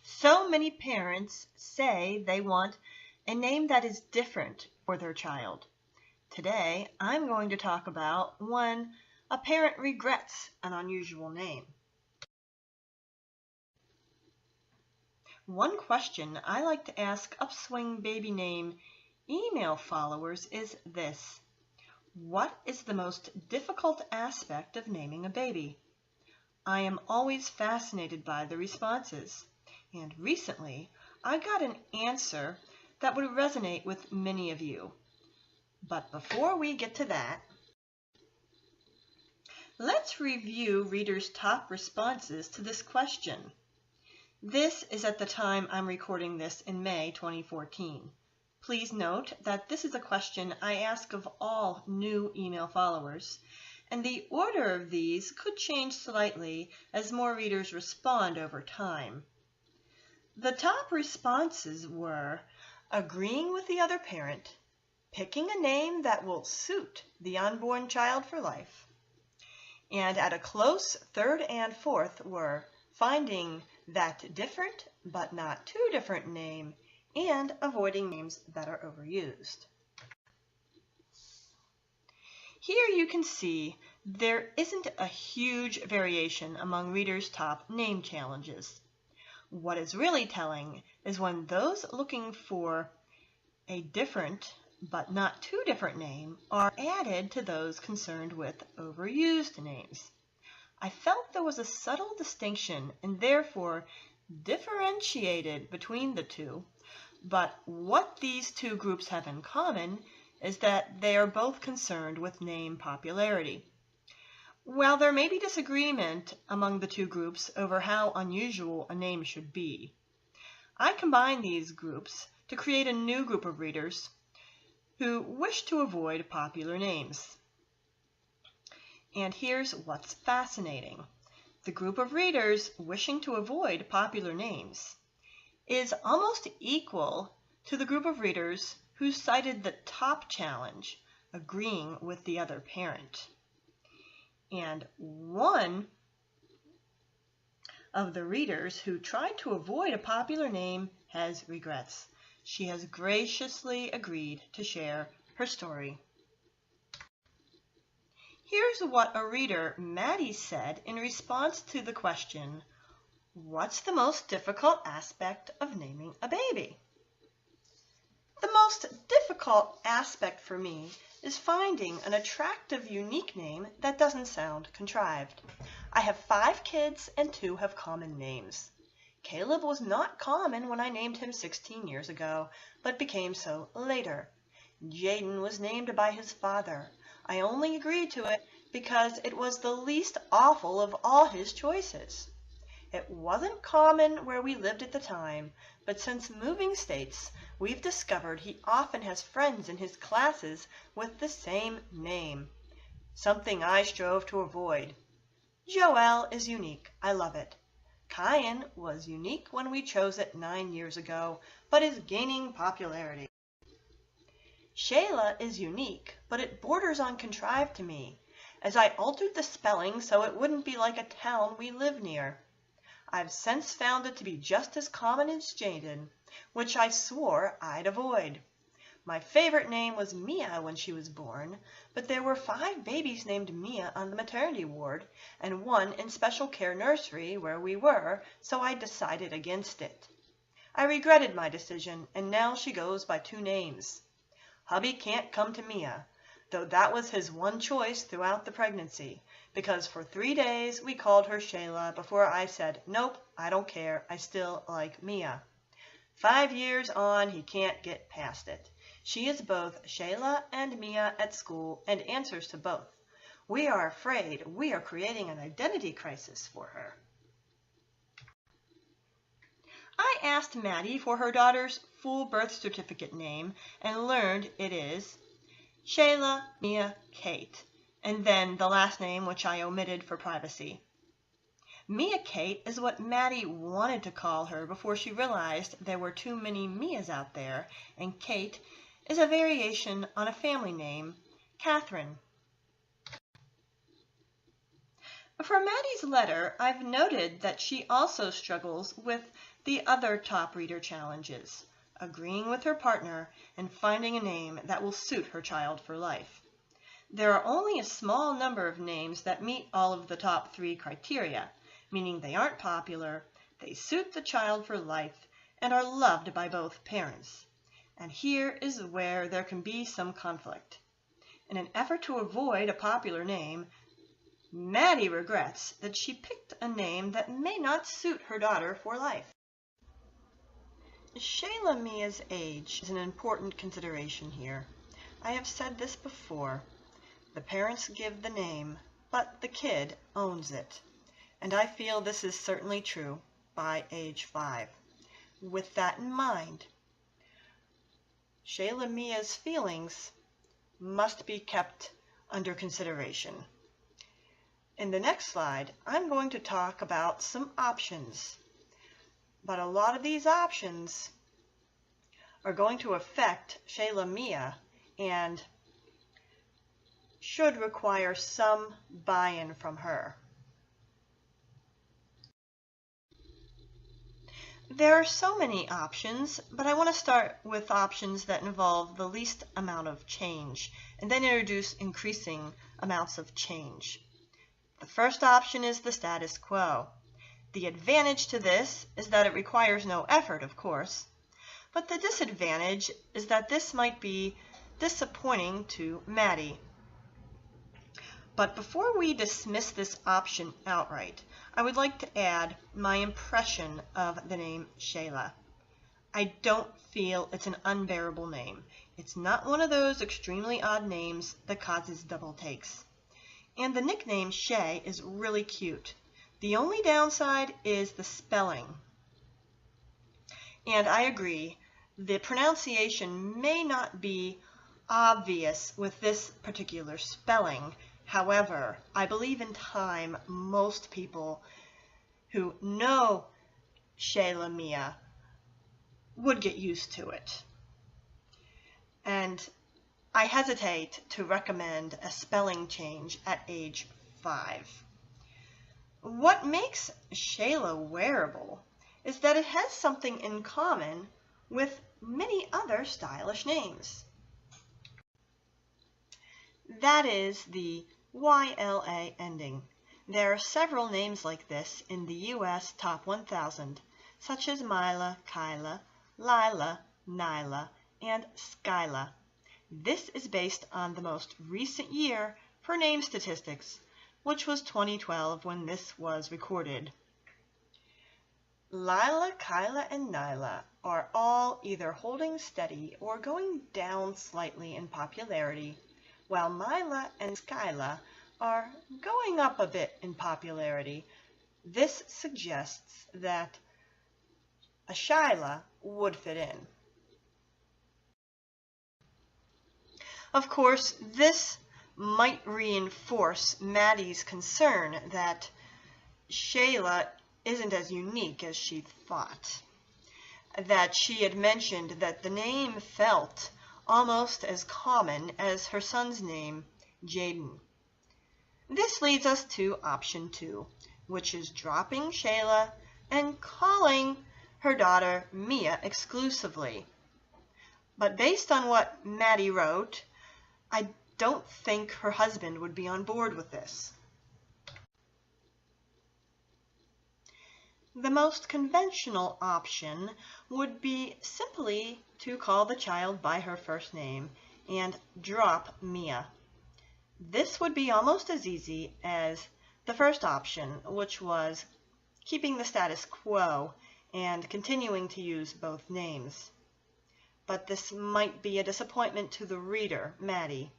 So many parents say they want a name that is different for their child. Today, I'm going to talk about when a parent regrets an unusual name. One question I like to ask Upswing Baby Name email followers is this: what is the most difficult aspect of naming a baby? I am always fascinated by the responses, and recently I got an answer that would resonate with many of you. But before we get to that, let's review readers' top responses to this question. This is at the time I'm recording this in May 2014. Please note that this is a question I ask of all new email followers, and the order of these could change slightly as more readers respond over time. The top responses were agreeing with the other parent, picking a name that will suit the unborn child for life, and at a close third and fourth were finding that different but not too different name and avoiding names that are overused. Here you can see there isn't a huge variation among readers' top name challenges. What is really telling is when those looking for a different but not too different name are added to those concerned with overused names. I felt there was a subtle distinction and therefore differentiated between the two, but what these two groups have in common is that they are both concerned with name popularity. While there may be disagreement among the two groups over how unusual a name should be, I combine these groups to create a new group of readers who wish to avoid popular names. And here's what's fascinating. The group of readers wishing to avoid popular names is almost equal to the group of readers who cited the top challenge, agreeing with the other parent. And one of the readers who tried to avoid a popular name has regrets. She has graciously agreed to share her story. Here's what a reader, Maddie, said in response to the question, what's the most difficult aspect of naming a baby? The most difficult aspect for me is finding an attractive, unique name that doesn't sound contrived. I have 5 kids and 2 have common names. Caleb was not common when I named him 16 years ago, but became so later. Jaden was named by his father. I only agreed to it because it was the least awful of all his choices. It wasn't common where we lived at the time, but since moving states, we've discovered he often has friends in his classes with the same name, something I strove to avoid. Joel is unique. I love it. Kyan was unique when we chose it 9 years ago, but is gaining popularity. Shayla is unique, but it borders on contrived to me, as I altered the spelling so it wouldn't be like a town we live near. I've since found it to be just as common as Jaden, which I swore I'd avoid. My favorite name was Mia when she was born, but there were 5 babies named Mia on the maternity ward and 1 in special care nursery where we were, so I decided against it. I regretted my decision, and now she goes by 2 names. Hubby can't come to Mia, though that was his one choice throughout the pregnancy, because for 3 days we called her Shayla before I said, nope, I don't care, I still like Mia. 5 years on, he can't get past it. She is both Shayla and Mia at school and answers to both. We are afraid we are creating an identity crisis for her. I asked Maddie for her daughter's full birth certificate name and learned it is Shayla Mia Kate, and then the last name which I omitted for privacy. Mia Kate is what Maddie wanted to call her before she realized there were too many Mias out there, and Kate is a variation on a family name, Catherine. For Maddie's letter, I've noted that she also struggles with the other top reader challenges, agreeing with her partner and finding a name that will suit her child for life. There are only a small number of names that meet all of the top 3 criteria, meaning they aren't popular, they suit the child for life, and are loved by both parents. And here is where there can be some conflict. In an effort to avoid a popular name, Maddie regrets that she picked a name that may not suit her daughter for life. Shayla Mia's age is an important consideration here. I have said this before. The parents give the name, but the kid owns it. And I feel this is certainly true by age 5. With that in mind, Shayla Mia's feelings must be kept under consideration. In the next slide, I'm going to talk about some options, but a lot of these options are going to affect Shayla Mia and should require some buy-in from her. There are so many options, but I want to start with options that involve the least amount of change and then introduce increasing amounts of change. The first option is the status quo. The advantage to this is that it requires no effort, of course, but the disadvantage is that this might be disappointing to Maddie. But before we dismiss this option outright, I would like to add my impression of the name Shayla. I don't feel it's an unbearable name. It's not one of those extremely odd names that causes double takes. And the nickname Shay is really cute. The only downside is the spelling. And I agree, the pronunciation may not be obvious with this particular spelling. However, I believe in time most people who know Shayla Mia would get used to it. And I hesitate to recommend a spelling change at age 5. What makes Shayla wearable is that it has something in common with many other stylish names. That is the YLA ending. There are several names like this in the US Top 1000, such as Mila, Kyla, Lila, Nyla, and Skyla. This is based on the most recent year for name statistics, which was 2012 when this was recorded. Lila, Kyla, and Nyla are all either holding steady or going down slightly in popularity, while Mila and Skyla are going up a bit in popularity. This suggests that a Shyla would fit in. Of course, this might reinforce Maddie's concern that Shayla isn't as unique as she thought, that she had mentioned that the name felt almost as common as her son's name, Jaden. This leads us to option 2, which is dropping Shayla and calling her daughter Mia exclusively. But based on what Maddie wrote, I don't think her husband would be on board with this. The most conventional option would be simply to call the child by her first name and drop Mia. This would be almost as easy as the first option, which was keeping the status quo and continuing to use both names. But this might be a disappointment to the reader, Maddie.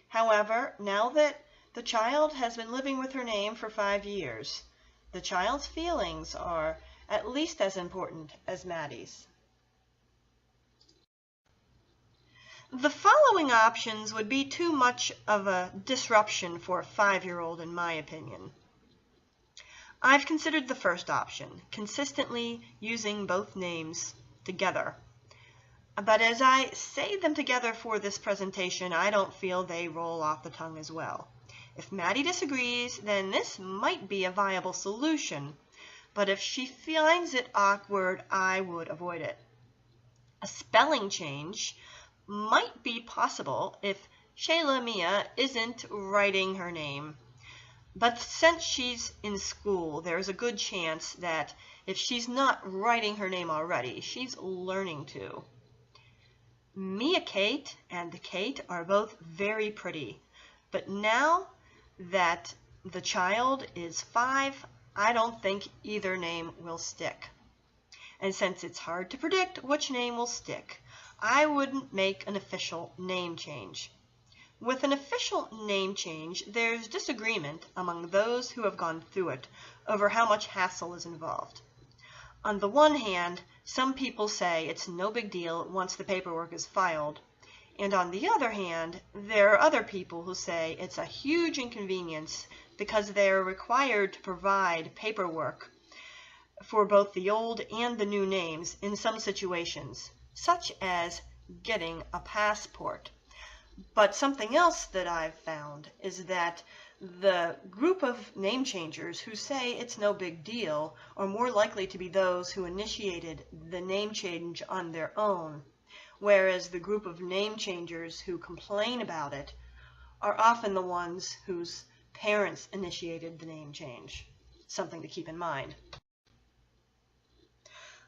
However, now that the child has been living with her name for 5 years, the child's feelings are at least as important as Maddie's. The following options would be too much of a disruption for a 5-year-old, in my opinion. I've considered the first option, consistently using both names together. But as I say them together for this presentation, I don't feel they roll off the tongue as well. If Maddie disagrees, then this might be a viable solution, but if she finds it awkward, I would avoid it. A spelling change might be possible if Shayla Mia isn't writing her name. But since she's in school, there's a good chance that if she's not writing her name already, she's learning to. Mia Kate and Kate are both very pretty, but now that the child is 5, I don't think either name will stick. And since it's hard to predict which name will stick, I wouldn't make an official name change. With an official name change, there's disagreement among those who have gone through it over how much hassle is involved. On the one hand, some people say it's no big deal once the paperwork is filed, and on the other hand, there are other people who say it's a huge inconvenience because they are required to provide paperwork for both the old and the new names in some situations, such as getting a passport. But something else that I've found is that the group of name changers who say it's no big deal are more likely to be those who initiated the name change on their own, whereas the group of name changers who complain about it are often the ones whose parents initiated the name change. Something to keep in mind.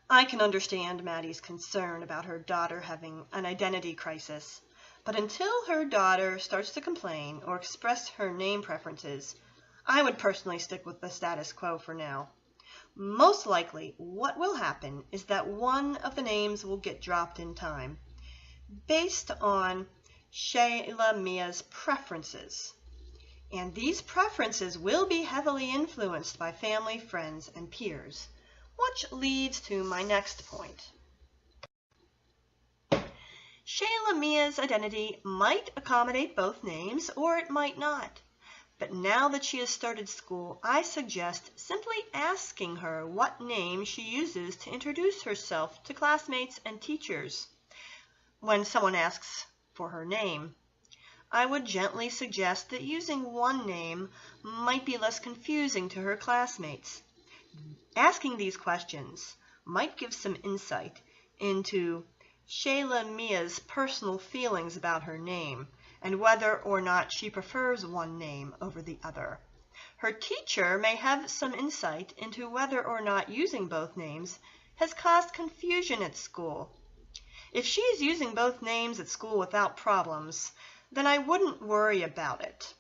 I can understand Maddie's concern about her daughter having an identity crisis, but until her daughter starts to complain or express her name preferences, I would personally stick with the status quo for now. Most likely, what will happen is that one of the names will get dropped in time, based on Shayla Mia's preferences. And these preferences will be heavily influenced by family, friends, and peers, which leads to my next point. Shayla Mia's identity might accommodate both names, or it might not. But now that she has started school, I suggest simply asking her what name she uses to introduce herself to classmates and teachers. When someone asks for her name, I would gently suggest that using one name might be less confusing to her classmates. Asking these questions might give some insight into Shayla Mia's personal feelings about her name and whether or not she prefers one name over the other. Her teacher may have some insight into whether or not using both names has caused confusion at school. If she is using both names at school without problems, then I wouldn't worry about it.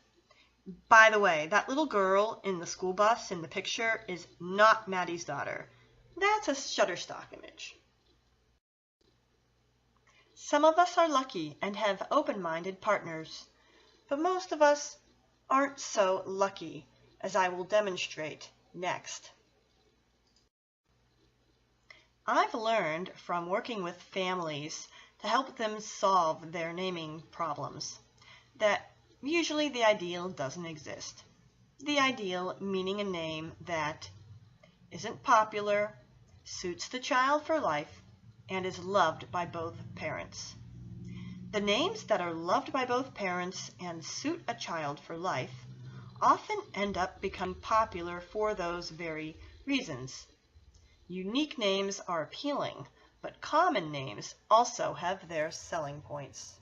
By the way, that little girl in the school bus in the picture is not Maddie's daughter. That's a Shutterstock image. Some of us are lucky and have open-minded partners, but most of us aren't so lucky, as I will demonstrate next. I've learned from working with families to help them solve their naming problems that usually the ideal doesn't exist. The ideal meaning a name that isn't popular, suits the child for life, and is loved by both parents. The names that are loved by both parents and suit a child for life often end up becoming popular for those very reasons. Unique names are appealing, but common names also have their selling points.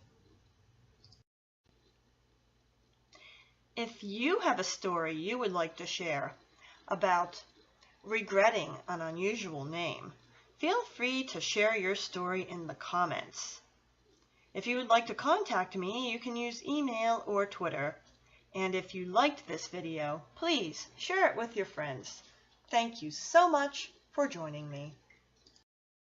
If you have a story you would like to share about regretting an unusual name, feel free to share your story in the comments. If you would like to contact me, you can use email or Twitter. And if you liked this video, please share it with your friends. Thank you so much for joining me.